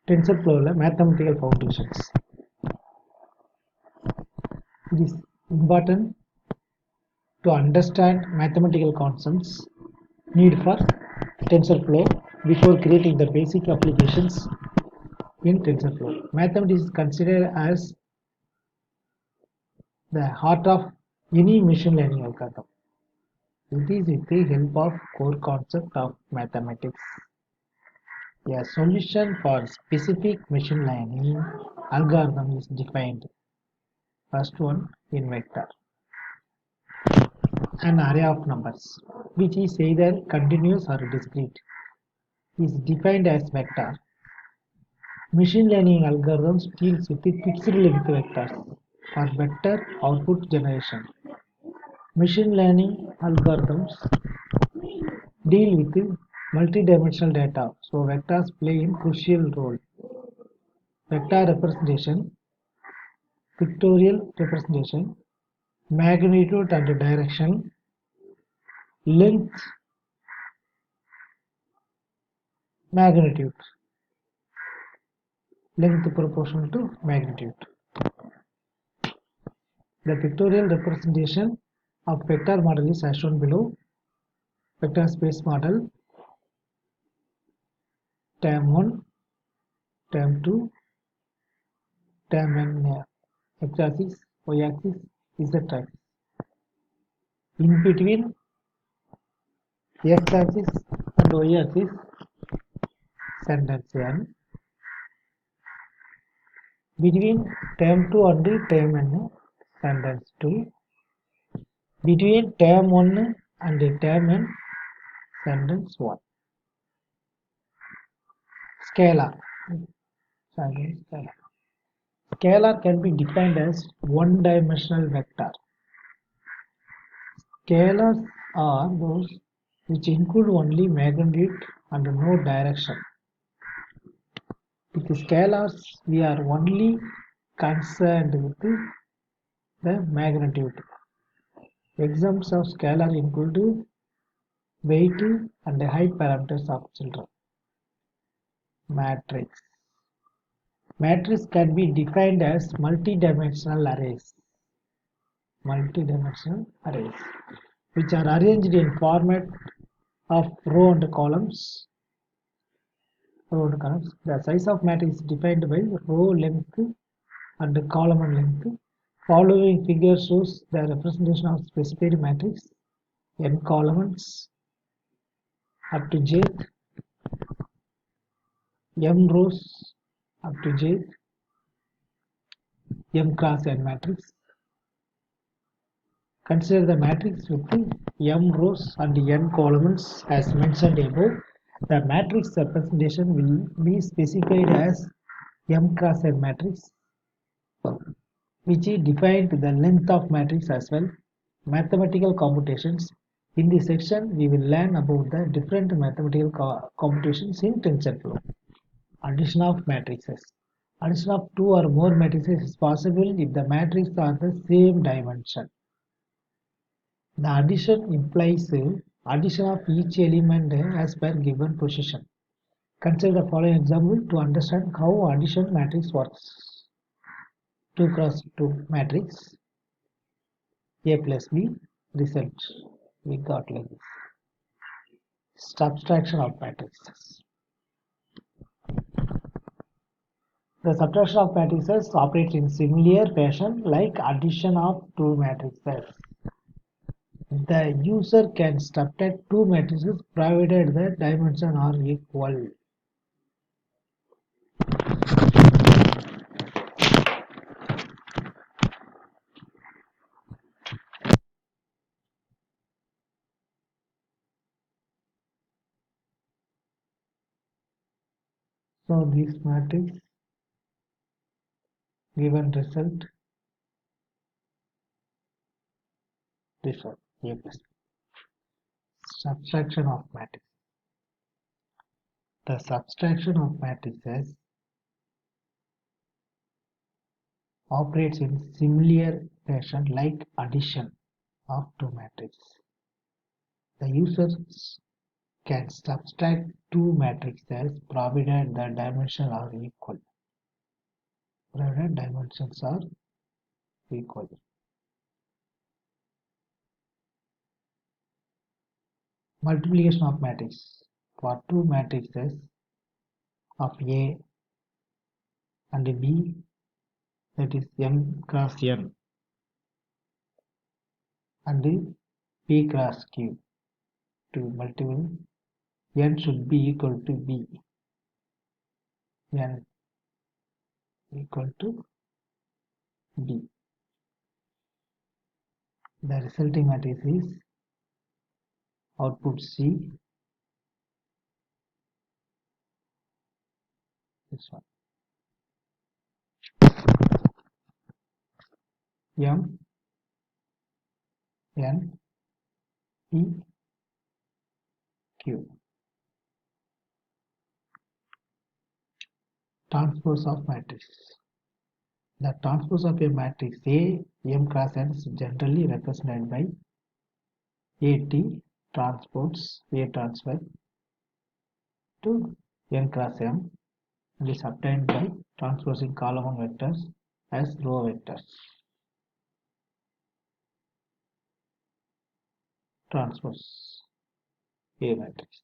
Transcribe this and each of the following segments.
TensorFlow mathematical foundations. It is important to understand mathematical concepts needed for TensorFlow before creating the basic applications in TensorFlow. Mathematics is considered as the heart of any machine learning algorithm. It is with the help of core concept of mathematics. A solution for specific machine learning algorithm is defined. First one in vector. An array of numbers, which is either continuous or discrete, is defined as vector. Machine learning algorithms deals with the fixed length vectors for better output generation. Machine learning algorithms deal with multi-dimensional data, so vectors play a crucial role. Vector representation, pictorial representation, magnitude and direction, length, magnitude, length proportional to magnitude. The pictorial representation of vector model is as shown below. Vector space model, term 1, term 2, term n x-axis, y-axis, z-axis. In between x-axis and y-axis, sentence n. Between term 2 and term n, sentence 2. Between term 1 and term n, sentence 1. Scalar. Scalar can be defined as one-dimensional vector. Scalars are those which include only magnitude and no direction. With scalars, we are only concerned with the magnitude. Examples of scalar include weight and height parameters of children. Matrix. Matrix can be defined as multi-dimensional arrays. Multi-dimensional arrays, which are arranged in format of row and columns. The size of matrix is defined by row length and column length. Following figure shows the representation of specified matrix n columns up to jth, m rows up to jth, m cross n matrix. Consider the matrix with m rows and n columns as mentioned above. The matrix representation will be specified as m cross n matrix, which is defined the length of matrix as well. Mathematical computations. In this section, we will learn about the different mathematical computations in TensorFlow. Addition of matrices. Addition of two or more matrices is possible if the matrices are the same dimension. The addition implies addition of each element as per given position. Consider the following example to understand how addition matrix works. 2 cross 2 matrix, A plus B, result we got like this. Subtraction of matrices. The subtraction of matrices operates in similar fashion like addition of two matrices. The user can subtract two matrices provided the dimensions are equal. So this matrix given result this one A plus B. Subtraction of matrices. The subtraction of matrices operates in similar fashion like addition of two matrices. The users can subtract two matrices provided the dimensions are equal. Provided dimensions are equal. Multiplication of matrix. For two matrices of A and B, that is M cross N and P cross Q, to multiple, N should be equal to B. N equal to B. The resulting matrix is output C. This one. M N P Q. Transpose of matrix. The transpose of a matrix A M cross N is generally represented by AT transpose A transfer to N cross M and is obtained by transposing column vectors as row vectors. Transpose A matrix.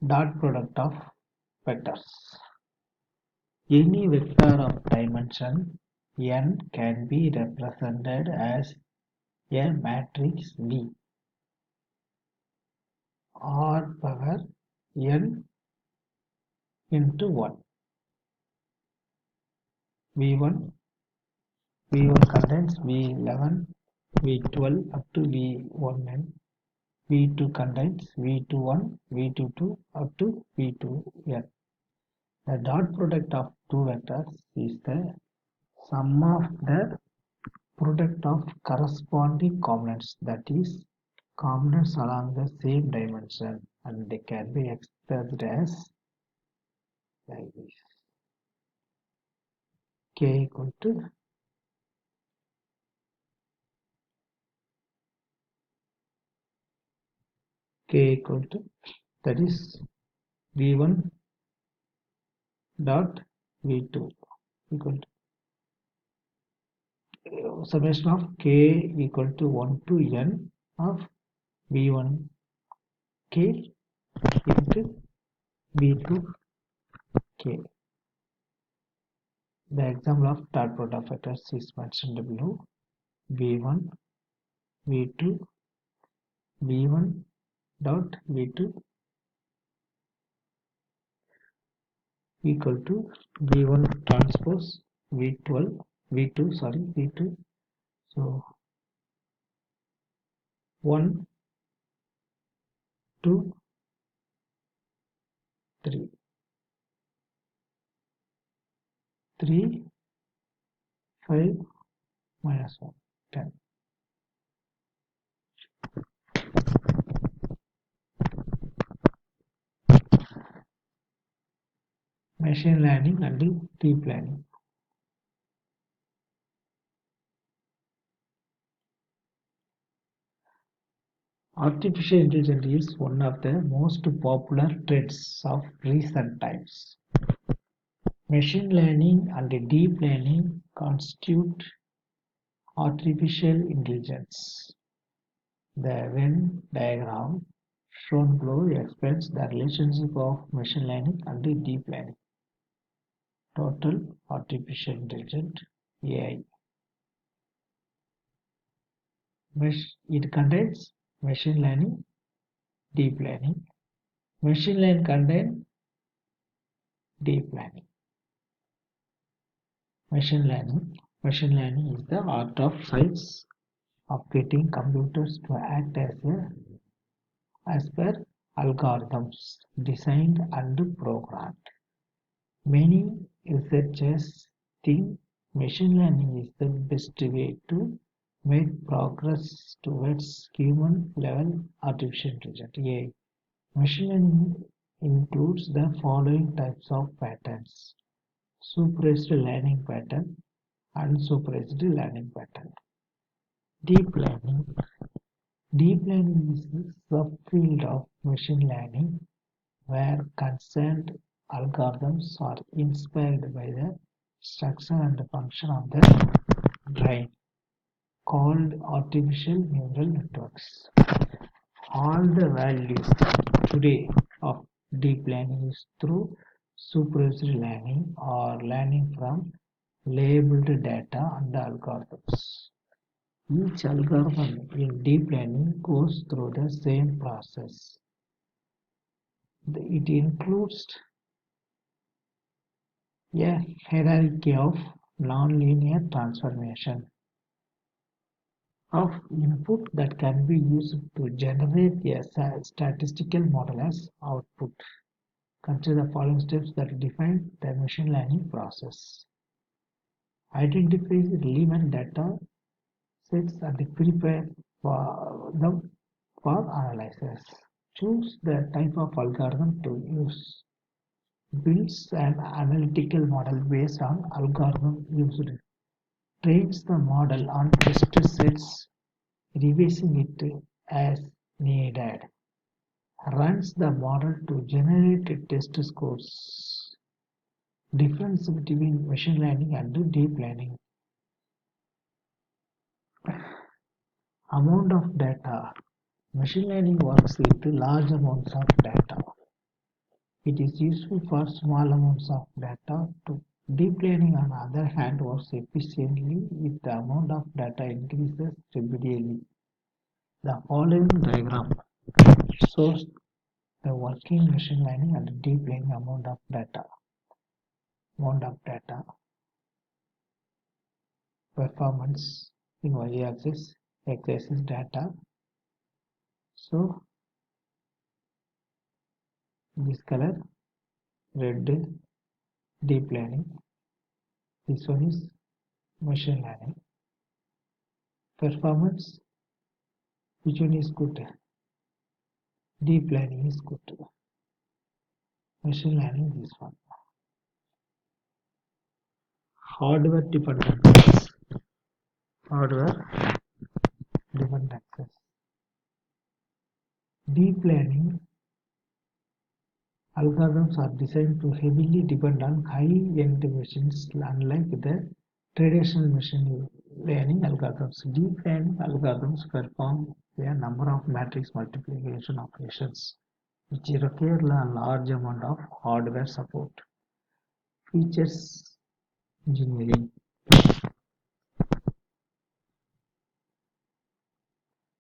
Dot product of vectors. Any vector of dimension n can be represented as a matrix V or power n into 1. V1 contains V11, V12 up to V1n. V2 contains V21, V22 up to V2n. The dot product of two vectors is the sum of the product of corresponding components, that is, components along the same dimension, and they can be expressed as like this. K equal to that is V1 dot V2 equal to summation of K equal to 1 to N of V1 K into V2 K. The example of dot product of vectors is mentioned below. V1 V2 V1 dot V2 equal to V1 transpose V2. So 1, 2, 3. 3, 5, minus 1, 10. Machine learning and deep learning. Artificial intelligence is one of the most popular trends of recent times. Machine learning and deep learning constitute artificial intelligence. The Venn diagram shown below explains the relationship of machine learning and deep learning. Total artificial intelligence AI. It contains machine learning, deep learning. Machine learning contains deep learning. Machine learning is the art of science of getting computers to act as per algorithms designed and programmed. Many researchers think machine learning is the best way to make progress towards human-level artificial intelligence (AI). Machine learning includes the following types of patterns: supervised learning pattern, unsupervised learning pattern. Deep learning Deep learning is a subfield of machine learning where concerned algorithms are inspired by the structure and function of the brain, called artificial neural networks. All the values today of deep learning is through supervised learning or learning from labeled data and algorithms. Each algorithm in deep learning goes through the same process. It includes a hierarchy of nonlinear transformation of input that can be used to generate a statistical model as output. Consider the following steps that define the machine learning process. Identify relevant data sets and prepare for them for analysis. Choose the type of algorithm to use. Builds an analytical model based on algorithm used. Trains the model on test sets, revising it as needed. Runs the model to generate test scores. Difference between machine learning and deep learning. Amount of data. Machine learning works with large amounts of data. It is useful for small amounts of data. Deep learning, on the other hand, works efficiently if the amount of data increases rapidly. The following diagram shows the working machine learning and deep learning amount of data. Performance in y-axis, x-axis data. So this color red deep learning, this one is machine learning. Performance, which one is good? Deep learning is good. Machine learning, this one. Hardware dependent access. Hardware dependent access. Deep learning algorithms are designed to heavily depend on high-end machines, unlike the traditional machine learning algorithms. Deep learning algorithms perform a number of matrix multiplication operations, which require a large amount of hardware support. Features engineering.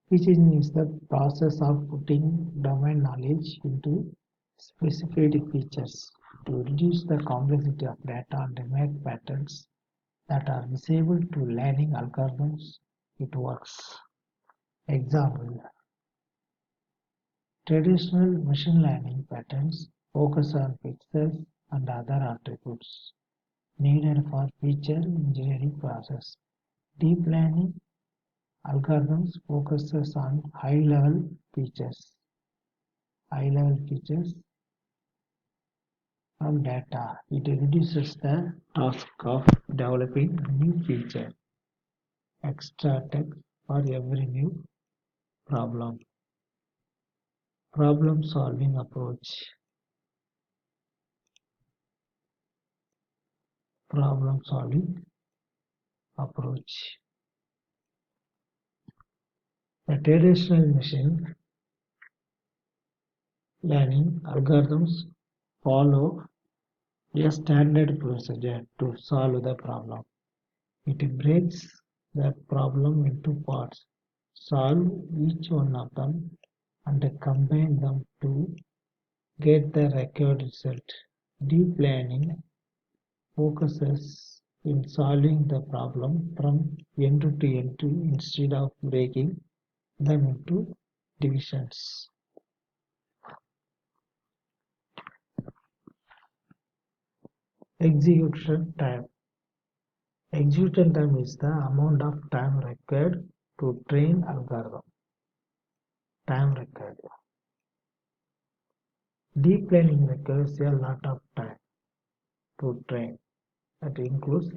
Feature engineering is the process of putting domain knowledge into specified features to reduce the complexity of data and make patterns that are visible to learning algorithms. It works. Example: traditional machine learning patterns focus on pixels and other attributes needed for feature engineering process. Deep learning algorithms focuses on high-level features. High-level features from data. It reduces the task of developing a new feature. Extra text for every new problem. Problem solving approach. Problem solving approach. The traditional machine learning algorithms follow a standard procedure to solve the problem. It breaks the problem into parts, solve each one of them, and combine them to get the required result. Deep learning focuses in solving the problem from end to end instead of breaking them into divisions. Execution time. Execution time is the amount of time required to train algorithm. Time required. Deep learning requires a lot of time to train. That includes